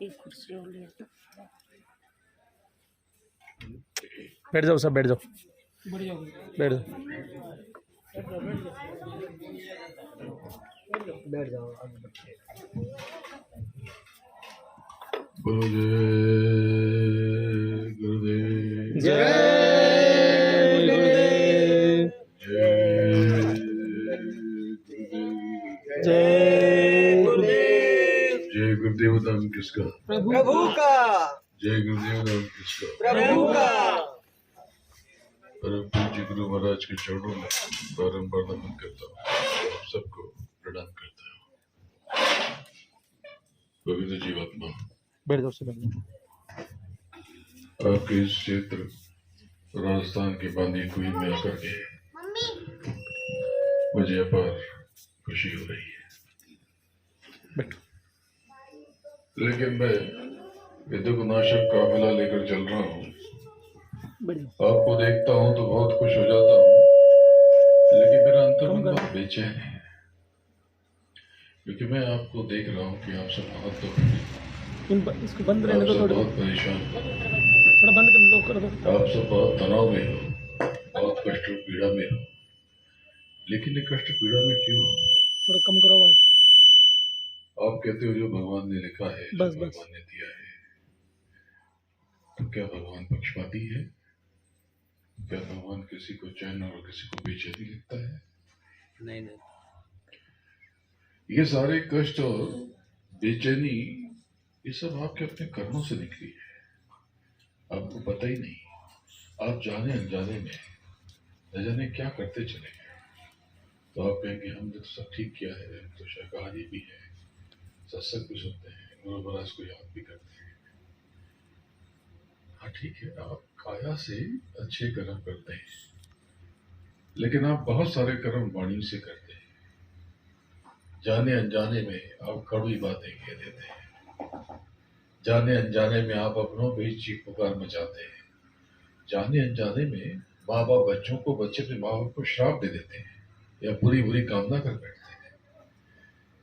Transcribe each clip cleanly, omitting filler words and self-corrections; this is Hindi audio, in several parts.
एक कुर्सी और ले आता। बैठ जाओ सब, बैठ जाओ, बैठ जाओ, बैठ जाओ। बोलो जय गुरुदेव, जय गुरुदेव, जय गुरुदेव। जय गुरुदेव नाम किसका? प्रभु का। जय गुरुदेव नाम किसका? प्रभु का। परम पूज्य गुरु महाराज के चरणों में बारंबार नमन करता हूँ। आप सबको प्रणाम करता हूँ। पवित्र जीवात्मा, बैठ जाओ, बैठ जाओ। आपके इस क्षेत्र राजस्थान के बांदी कुई में आकर के मुझे अपार खुशी हो रही है। लेकिन मैं विद्युनाशक काफिला लेकर चल रहा हूँ। आपको देखता हूँ तो बहुत खुश हो जाता हूँ, लेकिन मेरा अंतर्मन बहुत बेचैन है, क्योंकि मैं आपको देख रहा हूँ कि आप सब बहुत दुख में, इसको बंद रहने दो, थोड़ा बहुत परेशान हो, थोड़ा बंद करने दो, कर दो। आप सब बहुत तनाव में हो, बहुत कष्ट और पीड़ा में हो। लेकिन ये कष्ट पीड़ा में क्यों हो? थोड़ा कम करो आवाज। आप कहते हो जो भगवान ने लिखा है, जो भगवान ने दिया है, तो क्या भगवान पक्षपाती है? क्या भगवान किसी को चैन और किसी को बेचैनी लिखता है? नहीं नहीं, ये सारे कष्ट और बेचैनी, ये सब आपके अपने कर्मों से निकली है, आपको पता ही नहीं। आप जाने अनजाने में न जाने क्या करते चले गए। तो आप कहेंगे हमने तो सब ठीक किया है, तो शाकाहारी भी है, सत्संग भी सुनते हैं, गुरु महाराज को याद भी करते हैं। हाँ ठीक है, आप काया से अच्छे कर्म करते हैं, लेकिन आप बहुत सारे कर्म वाणी से करते हैं। जाने अनजाने में आप कड़वी बातें कह देते हैं, जाने अनजाने में आप अपनों बीच चीख पुकार मचाते हैं, जाने अनजाने में माँ बाप बच्चों को, बच्चे अपने माँ बाप को श्राप दे देते हैं या बुरी बुरी कामना कर बैठते हैं।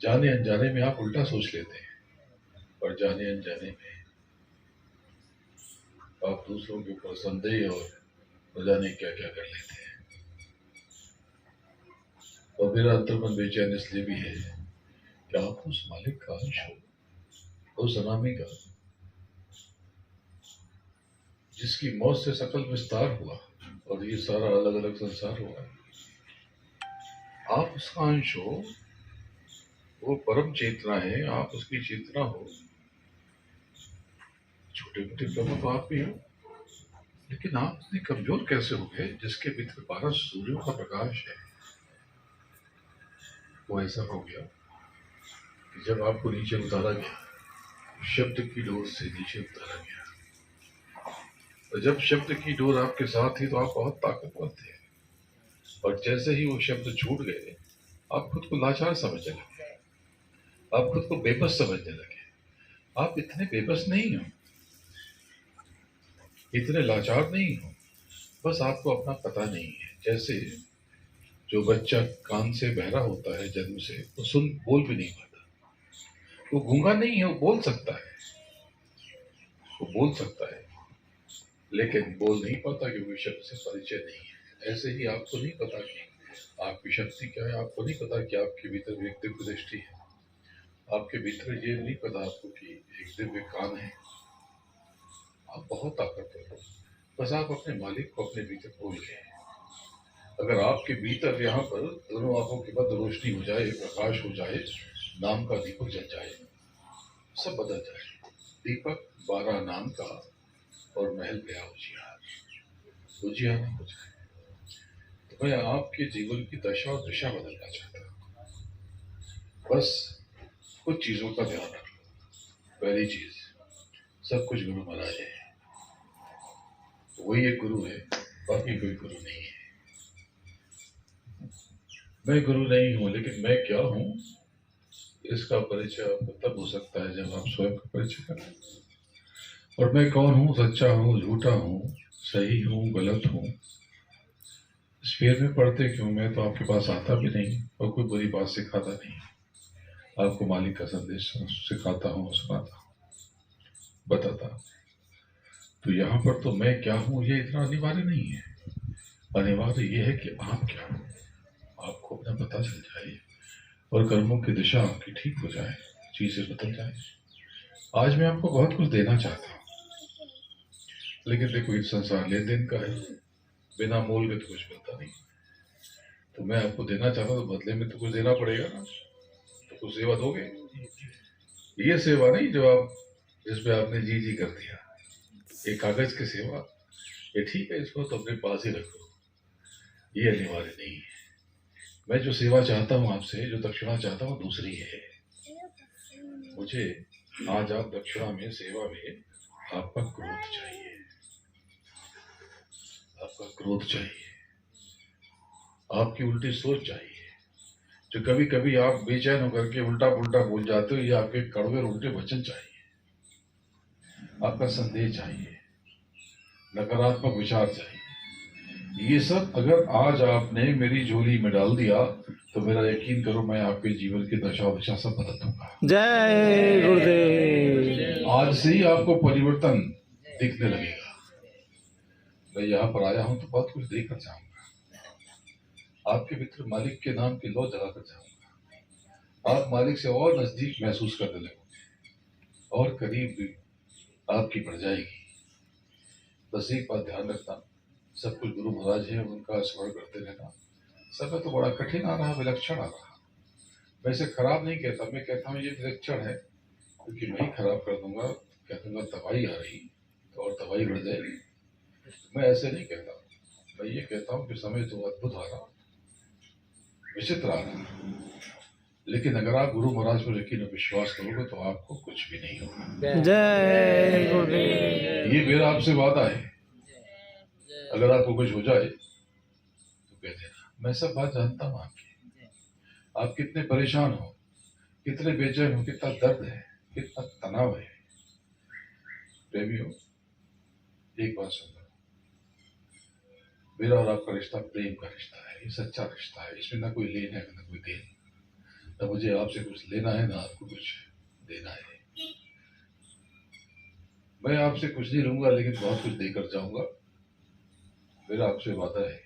जाने अनजाने में आप उल्टा सोच लेते हैं, और जाने अनजाने में आप दूसरों के ऊपर संदेह और न जाने क्या क्या कर लेते हैं। और मेरा अंतर्मन बेचैन इसलिए भी है कि आप उस मालिक का अंश हो, उस अनामी का, जिसकी मौत से सकल विस्तार हुआ और ये सारा अलग अलग संसार हुआ। आप उसका अंश हो, वो परम चेतना है, आप उसकी चेतना हो। छोटे मोटे कर्म तो आप भी हो, लेकिन आप इतने कमजोर कैसे हो गए जिसके भीतर 12 सूर्यों का प्रकाश है? वो ऐसा हो गया कि जब आपको नीचे उतारा गया, शब्द की डोर से नीचे उतारा गया, और जब शब्द की डोर आपके साथ थी तो आप बहुत ताकतवर थे, और जैसे ही वो शब्द छूट गए, आप खुद को लाचार समझने लगे, आप खुद को बेबस समझने लगे। आप इतने बेबस नहीं हो, इतने लाचार नहीं हो, बस आपको अपना पता नहीं है। जैसे जो बच्चा कान से बहरा होता है जन्म से, वो बोल भी नहीं पाता। वो गूंगा नहीं है, वो बोल सकता है, वो बोल सकता है, लेकिन बोल नहीं पाता क्योंकि शब्द से परिचय नहीं है। ऐसे ही आपको नहीं पता कि आपकी शक्ति क्या है, आपको नहीं पता कि आपके भीतर व्यक्तित्व दृष्टि है, आपके भीतर ये नहीं पता आपको कि एक दिव्य कान है। आप बहुत ताकतवर हो, बस आप अपने मालिक को अपने भीतर भूल गए। अगर आपके भीतर यहाँ पर दोनों आंखों के बाद रोशनी हो जाए, प्रकाश हो जाए, नाम का दीपक जल जाए, सब बदल जाए। दीपक 12 नाम का और महल गया उजियार, उजियार हो जाए। तो मैं आपके जीवन की दशा और दिशा बदलना चाहता हूँ। बस कुछ चीजों का ध्यान रखो। पहली चीज, सब कुछ गुरु महाराज है, वही एक गुरु है, बाकी कोई गुरु नहीं है। मैं गुरु नहीं हूं, लेकिन मैं क्या हूं इसका परिचय आपको तब हो सकता है जब आप स्वयं का परिचय करें। और मैं कौन हूं, सच्चा हूं, झूठा हूं, सही हूं, गलत हूं, इस फेर में पढ़ते क्यों? मैं तो आपके पास आता भी नहीं और कोई बुरी बात सिखाता नहीं। आपको मालिक का संदेश सिखाता हूँ, सुनाता हूँ, बताता हूँ। तो यहाँ पर तो मैं क्या हूँ ये इतना अनिवार्य नहीं है। अनिवार्य ये है कि आप क्या हो, आपको अपना पता चल जाए और कर्मों की दिशा आपकी ठीक हो जाए, चीजें बदल जाए। आज मैं आपको बहुत कुछ देना चाहता हूँ, लेकिन देखो इस संसार लेन देन का है, बिना मोल के तो कुछ मिलता नहीं। तो मैं आपको देना चाहता हूँ, तो बदले में तो कुछ देना पड़ेगा ना, तो कुछ सेवा दोगे। ये सेवा नहीं जो आप जिसमें आपने जी जी कर दिया, ये कागज की सेवा, ये ठीक है, इसको तो अपने पास ही रखो, ये अनिवार्य नहीं है। मैं जो सेवा चाहता हूँ आपसे, जो दक्षिणा चाहता हूँ, दूसरी है। मुझे आज आप दक्षिणा में, सेवा में आपका क्रोध चाहिए, आपका क्रोध चाहिए, आपकी उल्टी सोच चाहिए। जो कभी कभी आप बेचैन होकर के उल्टा पुल्टा बोल जाते हो, ये आपके कड़वे और उल्टे वचन चाहिए, आपका संदेश चाहिए, नकारात्मक विचार चाहिए। ये सब अगर आज आपने मेरी झोली में डाल दिया तो मेरा यकीन करो, मैं आपके जीवन की दशा दिशा सब बदल दूंगा। जय गुरुदेव। आज से ही आपको परिवर्तन दिखने लगेगा। मैं यहाँ पर आया हूँ तो बहुत कुछ देकर जाऊंगा। आपके मित्र मालिक के नाम की लौ जलाकर जाऊंगा। आप मालिक से और नजदीक महसूस करने लगोगे और करीब भी आपकी बढ़ जाएगी। बस एक बात ध्यान रखना, सब कुछ गुरु महाराज है, उनका स्मरण करते रहना। समय तो बड़ा कठिन आ रहा, विलक्षण आ रहा। मैं इसे खराब नहीं कहता, मैं कहता हूँ ये विलक्षण है, क्योंकि मैं ही खराब कर दूंगा, कह दूंगा दवाई आ रही तो और दवाई बढ़ जाएगी। मैं ऐसे नहीं कहता, मैं ये कहता हूँ कि समय तो अद्भुत आ रहा, विचित्र आ रहा, लेकिन अगर आप गुरु महाराज पर यकीन और विश्वास करोगे तो आपको कुछ भी नहीं होगा। जय गुरुदेव। ये मेरा आपसे वादा है। अगर आपको कुछ हो जाए तो कह देना, मैं सब बात जानता हूँ आपकी। आप कितने परेशान हो, कितने बेचैन हो, कितना दर्द है, कितना तनाव है। प्रेमी हो, एक बात सुन लो, मेरा और आपका रिश्ता प्रेम का रिश्ता है, ये सच्चा रिश्ता है। इसमें ना कोई लेना है ना कोई देना, ना मुझे आपसे कुछ लेना है ना आपको कुछ देना है। मैं आपसे कुछ नहीं लूंगा, लेकिन बहुत कुछ देकर जाऊंगा। मेरा आपसे वादा है,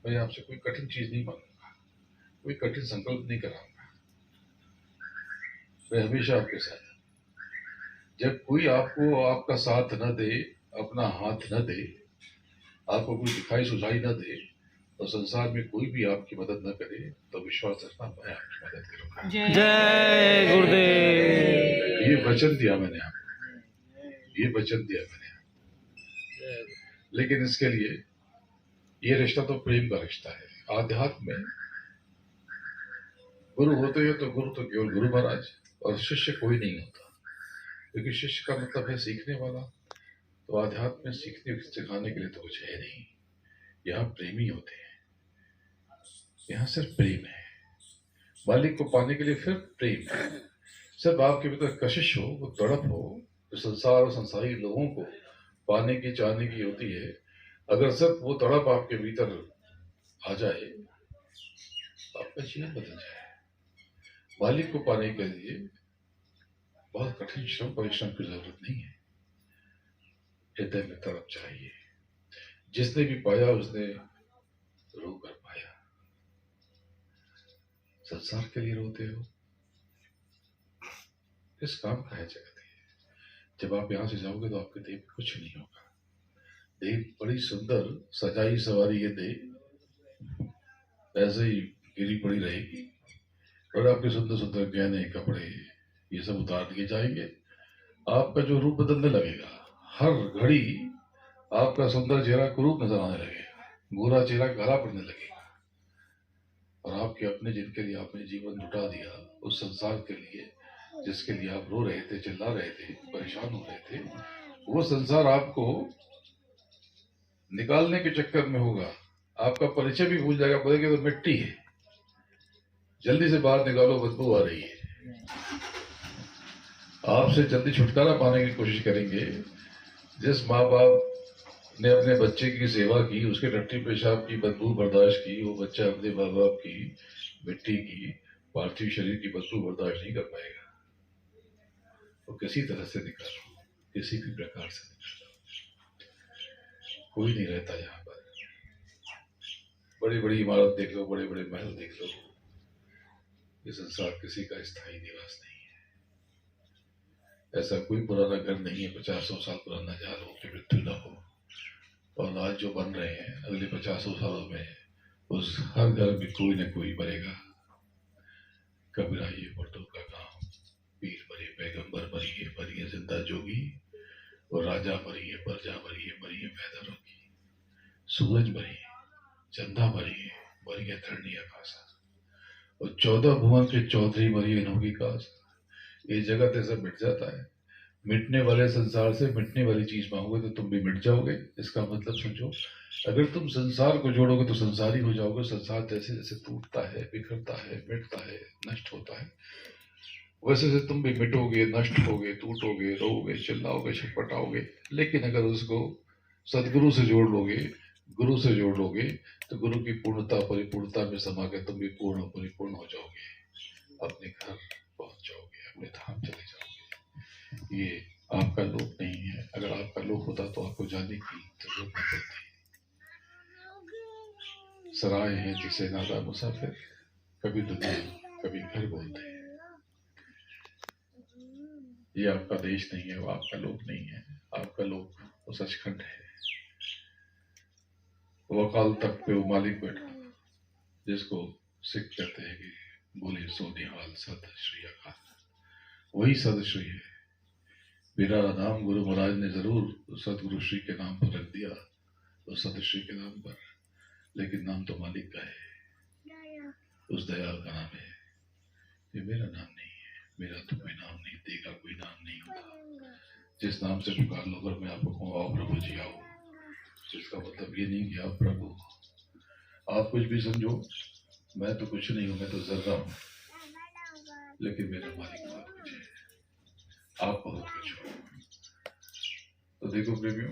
मैं आपसे कोई कठिन चीज नहीं मांगूंगा, कोई कठिन संकल्प नहीं कराऊंगा। मैं हमेशा आपके साथ। जब कोई आपको आपका साथ न दे, अपना हाथ न दे, आपको कोई दिखाई सुझाई न दे, तो संसार में कोई भी आपकी मदद न करे, तो विश्वास रखना मैं आपकी मदद करूंगा। जय गुरुदेव। ये वचन दिया मैंने आपको, ये वचन दिया मैंने आपको। लेकिन इसके लिए ये रिश्ता तो प्रेम का रिश्ता है। आध्यात्म में गुरु होते हैं तो गुरु तो केवल गुरु महाराज, और शिष्य कोई नहीं होता, क्योंकि शिष्य का मतलब है सीखने वाला। तो आध्यात्म में सीखने सिखाने के लिए तो कुछ है नहीं। यहाँ प्रेमी होते हैं, यहाँ सिर्फ प्रेम है। मालिक को पाने के लिए फिर प्रेम है। सिर्फ आपके भीतर कशिश हो, वो तड़प हो, जो संसार और संसारी लोगों को पाने की चाहने की होती है, अगर सिर्फ वो तड़प आपके भीतर आ जाए तो आपका जीवन बदल जाए। मालिक को पाने के लिए बहुत कठिन श्रम परिश्रम की जरूरत नहीं है, हृदय में तड़प चाहिए। जिसने भी पाया उसने रो कर पाया। संसार के लिए रोते हो, किस काम का है जगत ये। जब आप यहां से जाओगे तो आपके देह में कुछ नहीं होगा। देह बड़ी सुंदर सजाई सवारी ये देह ऐसे ही गिरी पड़ी रहेगी, और आपके सुंदर सुंदर गहने कपड़े ये सब उतार दिए जाएंगे। आपका जो रूप बदलने लगेगा, हर घड़ी आपका सुंदर चेहरा कुरूप नजर आने लगेगा, गोरा चेहरा काला पड़ने लगेगा। और आपके अपने जिनके लिए आपने जीवन लुटा दिया, उस संसार के लिए जिसके लिए आप रो रहे थे, चिल्ला रहे थे, परेशान हो रहे थे, वो संसार आपको निकालने के चक्कर में होगा। आपका परिचय भी भूल जाएगा, बोलेगा तो मिट्टी है, जल्दी से बाहर निकालो, बदबू आ रही है। आपसे जल्दी छुटकारा पाने की कोशिश करेंगे। जिस माँ बाप ने अपने बच्चे की सेवा की, उसके टट्टी पेशाब की बदबू बर्दाश्त की, वो बच्चा अपने माँ बाप की मिट्टी की पार्थिव शरीर की बदबू बर्दाश्त नहीं कर पाएगा। वो किसी तरह से निकालो, किसी भी प्रकार से निकालो। कोई नहीं रहता यहाँ पर। बड़ी बड़ी इमारत देख लो, बड़े बड़े महल देख लो, ये संसार किसी का स्थायी निवास नहीं है। ऐसा कोई पुराना घर नहीं है 50-100 साल पुराना जहाँ लोगों की मृत्यु न हो। और आज जो बन रहे हैं अगले 50 सालों में, उस हर घर में कोई न कोई मरेगा। कबीरा ये मर्दों का काम, पीर मरे, पैगंबर मरिए, मरिए जिंदा जोगी, और राजा मरिए, प्रजा मरिए, मरिए पैदा रोगी, सूरज मरिए, चंदा मरिए, मरिए धरणी आकाशा, और 14 भुवन के चौधरी मरिए नौगी काश। ये जगत ऐसा मिट जाता है। मिटने वाले संसार से मिटने वाली चीज मांगोगे तो तुम भी मिट जाओगे। इसका मतलब समझो, अगर तुम संसार को जोड़ोगे तो संसारी हो जाओगे। संसार जैसे जैसे टूटता है, बिखरता है, मिटता है, नष्ट होता है, वैसे से तुम भी मिटोगे, नष्ट होगे, टूटोगे, रोओगे, चिल्लाओगे, छटपटाओगे। लेकिन अगर उसको सदगुरु से जोड़ लोगे, गुरु से जोड़ लोगे, तो गुरु की पूर्णता परिपूर्णता में समा कर तुम भी पूर्ण परिपूर्ण हो जाओगे, अपने घर पहुंच जाओगे, अपने धाम चले जाओगे। ये आपका लोक नहीं है। अगर आपका लोक होता तो आपको जाने की जरूरत न पड़ती। सराय है जिसे नादा मुसाफिर, कभी दुनिया कभी घर बोलते हैं। ये आपका देश नहीं है, वो आपका लोक नहीं है। आपका लोक वो सचखंड है। वो अकाल तख्त पे वो मालिक बैठा, जिसको सिख कहते हैं कि बोले सो निहाल सत श्री अकाल, वही सदश्री है। मेरा नाम गुरु महाराज ने जरूर सतगुरु श्री के नाम पर रख दिया, तो सदश्री के नाम पर, लेकिन नाम तो मालिक का है, उस दयाल का नाम है। ये मेरा नाम नहीं है, मेरा तो कोई नाम नहीं, देगा कोई नाम नहीं होता। जिस नाम से पुकार लो, अगर मैं आपको कहूँ आओ प्रभु जी आओ, तो इसका मतलब ये नहीं कि आप प्रभु, आप कुछ भी समझो, मैं तो कुछ नहीं हूँ, मैं तो जर्रा हूँ, लेकिन मेरा मालिक बहुत कुछ है, आप बहुत कुछ हो। तो देखो प्रेमियों,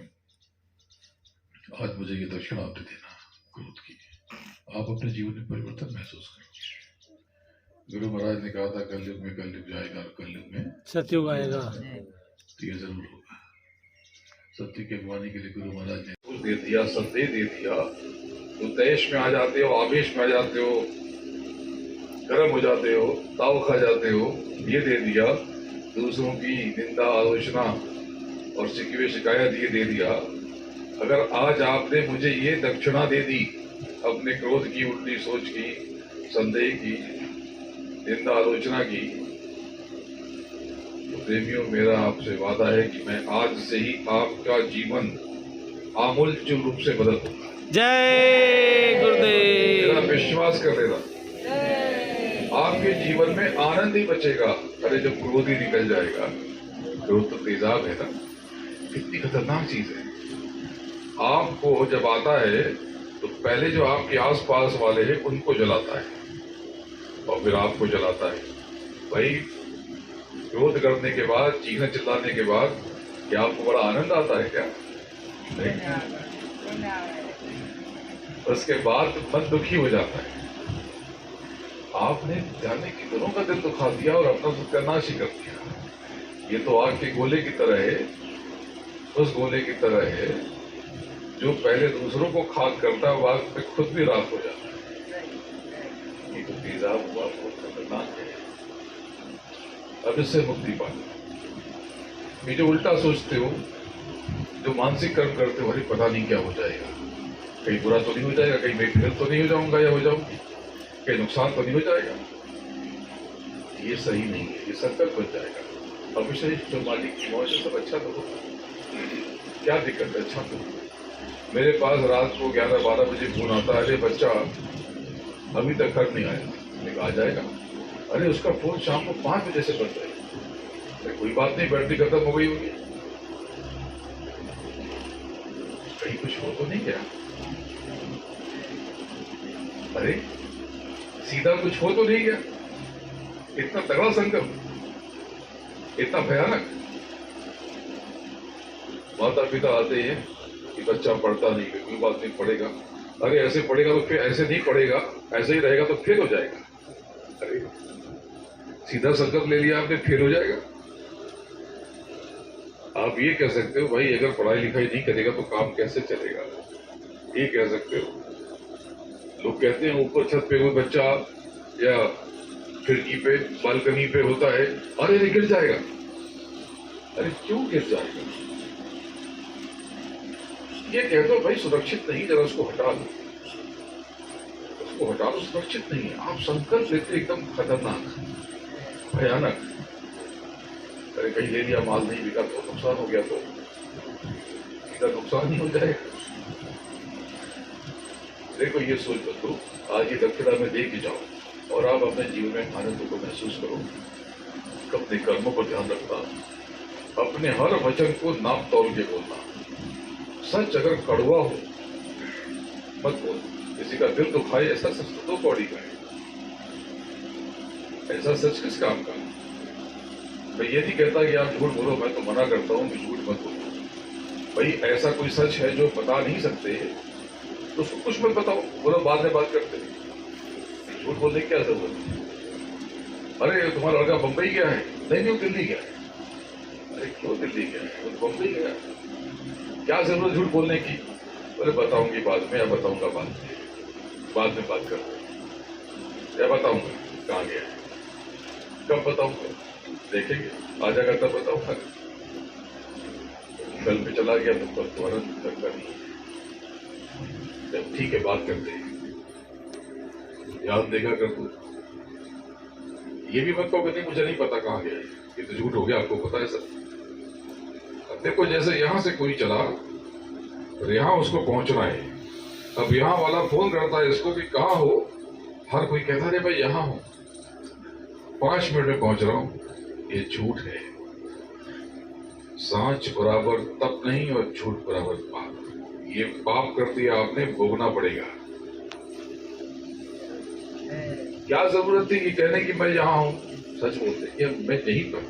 आज मुझे ये दक्षिणा आपने देना क्रोध की, आप अपने जीवन में परिवर्तन महसूस करोगे। गुरु महाराज ने कहा था कलयुग में कलयुग जाएगा और कलयुग में सतयुग आएगा, तो ये जरूर होगा। सत्य के अगवानी के लिए गुरु महाराज ने कुछ दे दिया, सत्य दे दिया, तो देश में आ जाते हो, आवेश में आ जाते हो, गर्म हो जाते हो, ताव खा जाते हो। ये दे दिया, दूसरों की निंदा आलोचना और शिकवे शिकायत ये दे दिया। अगर आज आपने मुझे ये दक्षिणा दे दी, अपने क्रोध की, उल्टी सोच की, संदेह की, निंदा आलोचना की, तो प्रेमियों मेरा आपसे वादा है कि मैं आज से ही आपका जीवन आमूल रूप से बदल दूंगा। जय गुरुदेव। मेरा विश्वास कर लेना, आपके जीवन में आनंद ही बचेगा। अरे जब क्रोध ही निकल जाएगा, क्रोध तो तेजाब है ना, कितनी खतरनाक चीज है। आपको जब आता है तो पहले जो आपके आसपास वाले हैं उनको जलाता है और फिर आपको जलाता है। भाई क्रोध करने के बाद, चीखने चिल्लाने के बाद क्या आपको बड़ा आनंद आता है क्या? नहीं। उसके बाद मन दुखी हो जाता है। आपने जाने की दोनों का दिल दुखा दिया और अपना सत्यानाश ही कर दिया। ये तो आग के गोले की तरह है, उस गोले की तरह है जो पहले दूसरों को खाक करता है, आग पे खुद भी राख हो जाता है। ये तो तेजाब हुआ, बहुत खतरनाक है। अब इससे मुक्ति पाना। ये जो उल्टा सोचते हो, जो मानसिक कर्म करते हो, अरे पता नहीं क्या हो जाएगा, कहीं बुरा तो नहीं हो जाएगा, कहीं मैं फेल तो नहीं हो जाऊंगा या हो जाऊंगी, कहीं नुकसान तो नहीं हो जाएगा, ये सही नहीं है, ये संकल्प बन जाएगा। हमेशा जो मालिक की मौज है सब अच्छा तो होगा, क्या दिक्कत है, अच्छा तो होगा। मेरे पास रात को 11-12 बजे फोन आता है, अरे बच्चा अभी तक घर नहीं आया। मैंने कहा आ जाएगा। अरे उसका फोन शाम को 5 बजे से बज जाएगा। अरे कोई बात नहीं, बैटरी खत्म हो गई होगी, कहीं कुछ हो तो नहीं गया, अरे सीधा कुछ हो तो नहीं गया। इतना तगड़ा संकल्प, इतना भयानक। माता पिता आते हैं कि बच्चा पढ़ता नहीं है, कोई बात नहीं पढ़ेगा। अरे ऐसे पढ़ेगा तो फिर ऐसे नहीं पढ़ेगा, ऐसे ही रहेगा तो फिर हो जाएगा। अरे सीधा संकल्प ले लिया आपने, फेल हो जाएगा। आप ये कह सकते हो भाई अगर पढ़ाई लिखाई नहीं करेगा तो काम कैसे चलेगा, ये कह सकते हो। लोग कहते हैं ऊपर छत पे कोई बच्चा या खिड़की पे बालकनी पे होता है, अरे गिर जाएगा। अरे क्यों गिर जाएगा? ये कह दो भाई सुरक्षित नहीं, जरा उसको हटा दो, उसको हटा दो, सुरक्षित नहीं है। आप संकल्प लेते एकदम खतरनाक, भयानक। अरे कहीं ले लिया माल नहीं बिका तो नुकसान हो गया, तो सीधा नुकसान नहीं हो जाएगा। देखो ये सोच बदलो, आज ये दक्षिणा में दे के जाओ और आप अपने जीवन में आनंद को महसूस करो। अपने कर्मों पर ध्यान रखना, अपने हर वचन को नाप तौल के बोलना। सच अगर कड़वा हो मत बोल, किसी का दिल दुखाए ऐसा सच तो कौड़ी का है, ऐसा सच किस काम का? मैं ये नहीं कहता कि आप झूठ बोलो, मैं तो मना करता हूं कि झूठ मत बोलो। भाई ऐसा कोई सच है जो बता नहीं सकते तो उसको कुछ मत बताओ, बोलो बाद में बात करते हैं। झूठ बोलने की क्या जरूरत है? अरे तुम्हारा लड़का बंबई गया है? नहीं वो दिल्ली गया है। अरे क्यों दिल्ली गया है? वो बंबई गया, क्या जरूरत झूठ बोलने की? बोले बताऊंगी बाद में, या बताऊंगा बाद में बात करते हैं, या बताऊंगा कहाँ गया है, कब बताऊंगा, देखेंगे आ जाएगा तब बताऊंगा। कल पे चला गया तो तुरंत करता नहीं, जब ठीक है बात करते हैं, याद देखा कर तू। ये भी मत कहो कि नहीं मुझे नहीं पता कहाँ गया है, ये तो झूठ हो गया, आपको पता है सब। अब देखो जैसे यहां से कोई चला और यहां उसको पहुंचना है, अब यहां वाला फोन करता है इसको कि कहाँ हो, हर कोई कहता है भाई यहां हूं, 5 मिनट में पहुंच रहा हूं। ये झूठ है। सांच बराबर तप नहीं और झूठ बराबर पाप। ये पाप कर दिया आपने, भोगना पड़ेगा। क्या जरूरत थी कि कहने की मैं यहां हूं, सच बोलते कि मैं यहीं पर,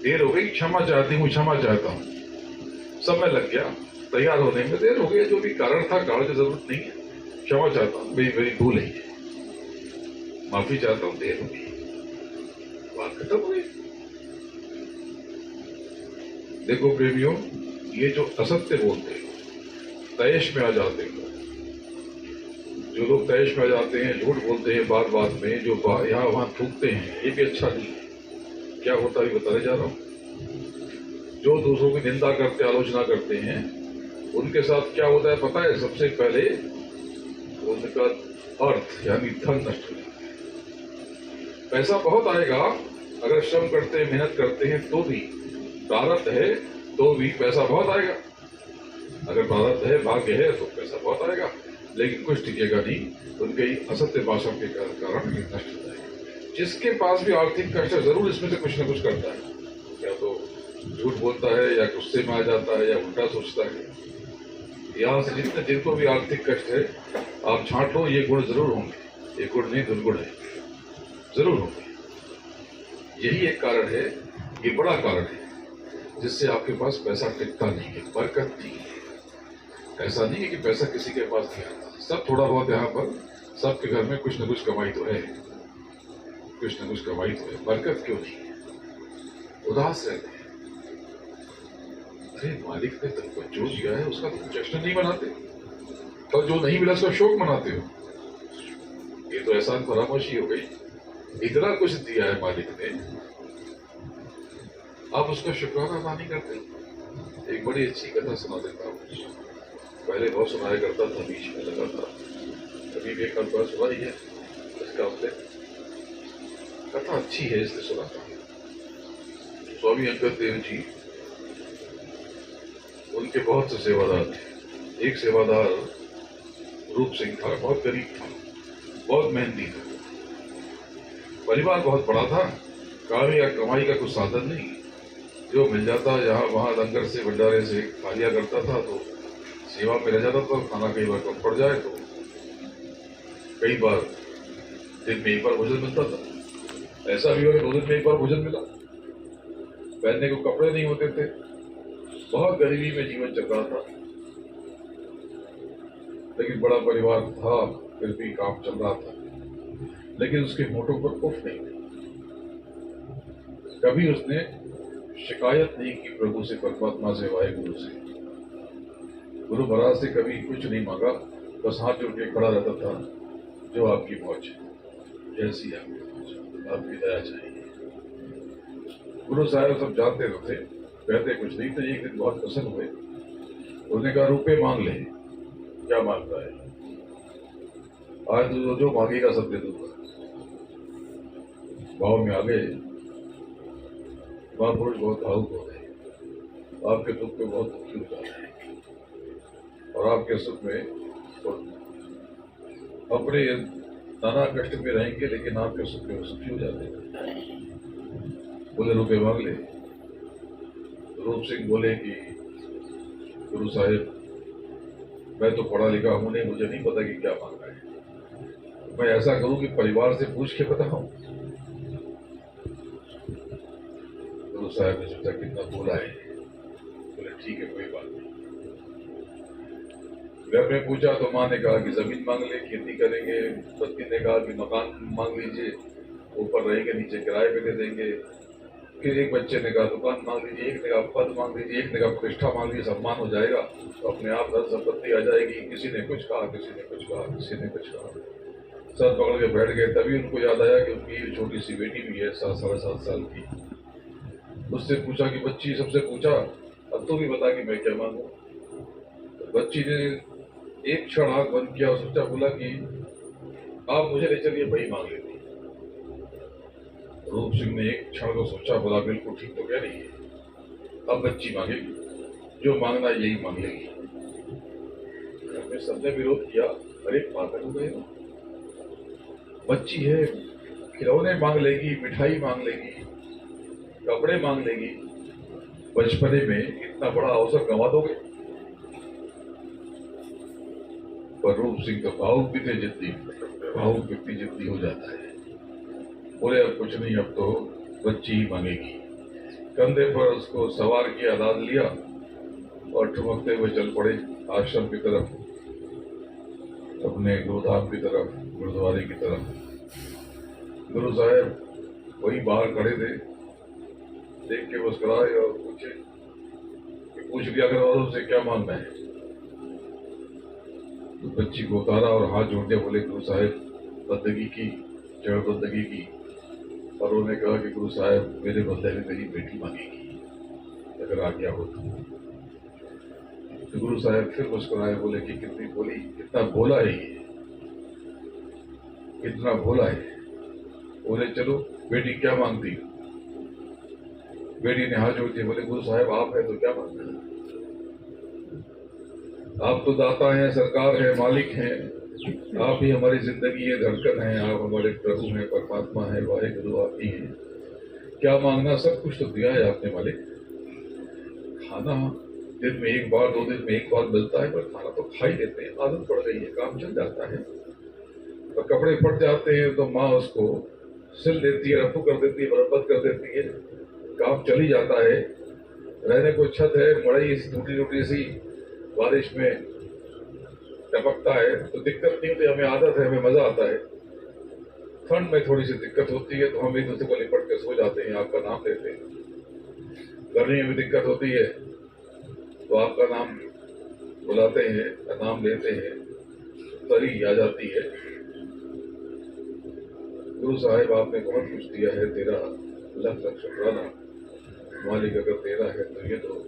देर हो गई, क्षमा चाहती हूँ, क्षमा चाहता हूं, समय लग गया तैयार होने में, देर हो गई, जो भी कारण था, कारण की जरूरत नहीं है, क्षमा चाहता हूं, मेरी भूल है, माफी चाहता हूं, देर हो गई, बात खत्म हो गई। देखो प्रेमियों, ये जो असत्य बोलते हैं, तैश में आ जाते हैं, जो लोग तैश में आ जाते हैं, झूठ बोलते हैं बात बात में, जो यहाँ वहां थूकते हैं, ये भी अच्छा नहीं है। क्या होता है बताने जा रहा हूं। जो दूसरों की निंदा करते, आलोचना करते हैं, उनके साथ क्या होता है पता है? सबसे पहले उनका अर्थ यानी धन नष्ट हो जाता है। पैसा बहुत आएगा अगर श्रम करते हैं, मेहनत करते हैं, तो भी प्रारब्ध है तो भी पैसा बहुत आएगा। अगर प्रारब्ध है, भाग्य है तो पैसा बहुत आएगा, लेकिन कुछ टिकेगा नहीं। उनके असत्य भाषण के कारण ये नष्ट हो जाएगा। जिसके पास भी आर्थिक कष्ट है, जरूर इसमें से कुछ न कुछ करता है, या तो झूठ बोलता है, या गुस्से में आ जाता है, या उल्टा सोचता है। यहाँ से जिनको भी आर्थिक कष्ट है, आप छांट लो, ये गुण जरूर होंगे। ये गुण नहीं, दुर्गुण है, जरूर होंगे। यही एक कारण है, ये बड़ा कारण है जिससे आपके पास पैसा टिकता नहीं है, बरकत नहीं है। ऐसा नहीं है कि पैसा किसी के पास नहीं आता, सब थोड़ा बहुत यहाँ पर सबके घर में कुछ न कुछ कमाई तो है, कुछ न कुछ कमाई तो है, बरकत क्यों नहीं है? उदास रहते हैं। अरे मालिक ने तुमको जो दिया है उसका तुम जश्न नहीं मनाते, और जो नहीं मिला उसका शोक मनाते हो। ये तो एहसान फरामोशी हो गई। इतना कुछ दिया है मालिक ने, आप उसका शुक्राना अदा नहीं करते। एक बड़ी अच्छी कथा सुना देता हूँ, पहले बहुत सुनाया करता था, बीच में लगा था, अभी भी एक बार सुनाई है इसका आपने। कथा अच्छी है इसलिए सुनाता हूँ। स्वामी अंगद देव जी, उनके बहुत से सेवादार थे। एक सेवादार रूप सिंह था, बहुत गरीब था, बहुत मेहनती था, परिवार बहुत बड़ा था, कमाई का कुछ साधन नहीं, जो मिल जाता यहाँ वहां लंगर से, भंडारे से खा लिया करता था, तो सेवा में रह जाता था। खाना कई बार कम पड़ जाए तो कई बार दिन में एक बार भोजन मिलता था। ऐसा भी हो कि 2 दिन में एक बार भोजन मिला। पहनने को कपड़े नहीं होते थे, बहुत गरीबी में जीवन चल रहा था, लेकिन बड़ा परिवार था, फिर भी काम चल रहा था। लेकिन उसके होठों पर उफ नहीं थी। कभी उसने शिकायत नहीं की प्रभु से, परमात्मा से, वाहिगुरु से, गुरु महाराज से कभी कुछ नहीं मांगा। बस हाथ जोड़ के खड़ा रहता था, जो आपकी मौज है, जैसी आपकी मौज, आपकी दया चाहिए। गुरु साहब सब जानते रहते, कहते कुछ नहीं। तो एक दिन बहुत प्रसन्न हुए, उसने कहा रुपए मांग ले। क्या मांगता है? आज तो जो मांगेगा सब दे दूंगा। भाव में आ गए। महापुरुष बहुत भावुक हो गए, आपके दुख में बहुत दुखी हो जाते हैं और आपके सुख में अपने नाना कष्ट में रहेंगे, लेकिन आपके सुख में सुखी हो जाते हैं। बोले रुपए मांग ले। रूप सिंह बोले कि गुरु साहिब, मैं तो पढ़ा लिखा हूं नहीं, मुझे नहीं पता कि क्या मांगना है। मैं ऐसा करूं कि परिवार से पूछ के बताऊं। गुरु साहब ने सोचा कितना बोला है। बोले ठीक है, कोई बात नहीं। घर में पूछा तो माँ ने कहा कि जमीन मांग ले, खेती करेंगे। पत्नी ने कहा कि मकान मांग लीजिए, ऊपर रहेंगे, नीचे किराए पे दे देंगे। फिर एक बच्चे ने कहा दुकान मांग लीजिए, एक ने कहा पद मांग लीजिए, एक ने कहा प्रतिष्ठा मांग लीजिए, सम्मान हो जाएगा, तो अपने आप धन संपत्ति आ जाएगी। किसी ने कुछ कहा, किसी ने कुछ कहा, किसी ने कुछ कहा। सर पकड़ के बैठ गए। तभी उनको याद आया कि उनकी छोटी सी बेटी भी है, 7-7.5 साल की। उससे पूछा कि बच्ची, सबसे पूछा अब तो भी बता कि मैं क्या मांगू। तो बच्ची ने एक क्षण आंख बंद किया और सोचा, बोला कि आप मुझे ले चलिए, वही मांग लेती। रूप सिंह ने एक क्षण को सोचा, बोला बिल्कुल ठीक तो कह रही है, अब बच्ची मांगेगी, जो मांगना यही मांग लेगी। घर में सबने विरोध किया, अरे पागल हो गए, बच्ची है, खिलौने मांग लेगी, मिठाई मांग लेगी, कपड़े मांग लेगी, बचपने में इतना बड़ा अवसर गंवा दोगे। पर रूप सिंह तो भावुक भी थे, जिद्दी, भावुक व्यक्ति जिद्दी हो जाता है। बोले अब कुछ नहीं, अब तो बच्ची ही मांगेगी। कंधे पर उसको सवार किया, लाद लिया और ठुमकते हुए चल पड़े आश्रम की तरफ, अपने गुरुधाम की तरफ, गुरुद्वारे की तरफ। गुरु साहब वही बाहर खड़े थे, देख के मुस्कुराए और पूछे कि पूछ लिया घर वालों से क्या मांगना है। तो बच्ची को उतारा और हाथ जोड़ दिया। बोले गुरु साहब बंदगी की, जड़ बंदगी की। और उन्होंने कहा कि गुरु साहब मेरे बदले में मेरी बेटी मांगेगी, अगर आज्ञा हो तो। गुरु साहब फिर मुस्कुराए, बोले कि कितनी बोली, कितना बोला है ये, कितना बोला है। बोले चलो बेटी क्या मांगती हो? बेटी ने हाथ जोड़ दिए। बोले गुरु साहब आप है तो क्या मांगते हैं? आप तो दाता हैं, सरकार है, मालिक हैं, आप ही हमारी जिंदगी है, धड़कन है, आप हमारे प्रभु हैं, परमात्मा है, वाहिगुरु आप ही हैं। क्या मांगना, सब कुछ तो दिया है आपने मालिक। खाना दिन में एक बार, 2 दिन में एक बार मिलता है, पर खाना तो खा ही लेते हैं, आदत पड़ गई है, काम चल जाता है। और कपड़े फट जाते हैं तो माँ उसको सिल देती है, रफू कर देती है, मरम्मत कर देती है, काम चल ही जाता है। रहने को छत है, मड़ई टूटी टूटी सी बारिश में टपकता है तो दिक्कत नहीं होती, हमें आदत है, हमें मजा आता है। ठंड में थोड़ी सी दिक्कत होती है तो हम एक दूसरे को लिपट के सो जाते हैं, आपका नाम लेते हैं। गर्मी में भी दिक्कत होती है तो आपका नाम बुलाते हैं, नाम लेते हैं, तरी आ जाती है। गुरु साहिब आपने बहुत कुछ दिया है, तेरा लख लख शुक्राना मालिक। अगर तेरा है तो ये तो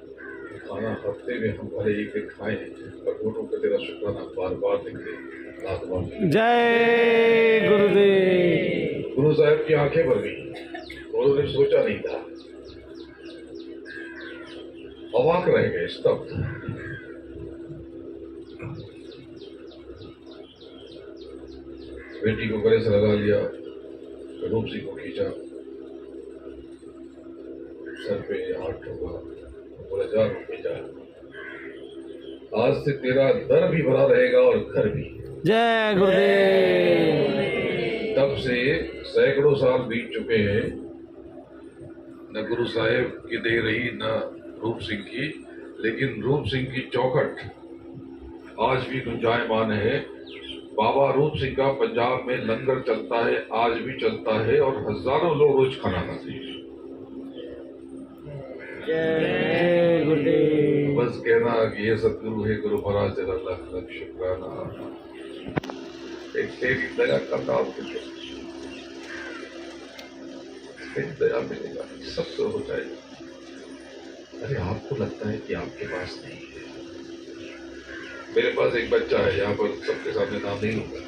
खाना हफ्ते में हम भले एक दिन खाएं, पर होठों पे तेरा शुक्राना बार बार निकले, लाख बार। जय गुरुदेव। गुरु साहब की आंखें भर गई, उन्होंने सोचा नहीं था, अवाक रह गए, स्तब्ध। बेटी को गले से लगा लिया, रूप सिंह को खींचा, सर पे हाथ ठोका, बोला जा रूपे जा, आज से तेरा दर भी भरा रहेगा और घर भी। जय गुरुदेव। तब से सैकड़ों साल बीत चुके हैं, न गुरु साहेब की देह रही, न रूप सिंह की, लेकिन रूप सिंह की चौखट आज भी गुंजायमान है। बाबा रूप सिंह का पंजाब में लंगर चलता है, आज भी चलता है और हजारों लोग रोज खाना खाते हैं। जय गुरुदेव। बस कहना कि ये सतगुरु है गुरु महाराज तेरा लख लख शुक्राना, एक तेरी दया का काम तुझे, तेरी दया मिलेगा सब तो हो जाएगा। अरे आपको लगता है कि आपके पास नहीं है, मेरे पास एक बच्चा है, यहाँ पर सबके सामने नाम नहीं लूंगा,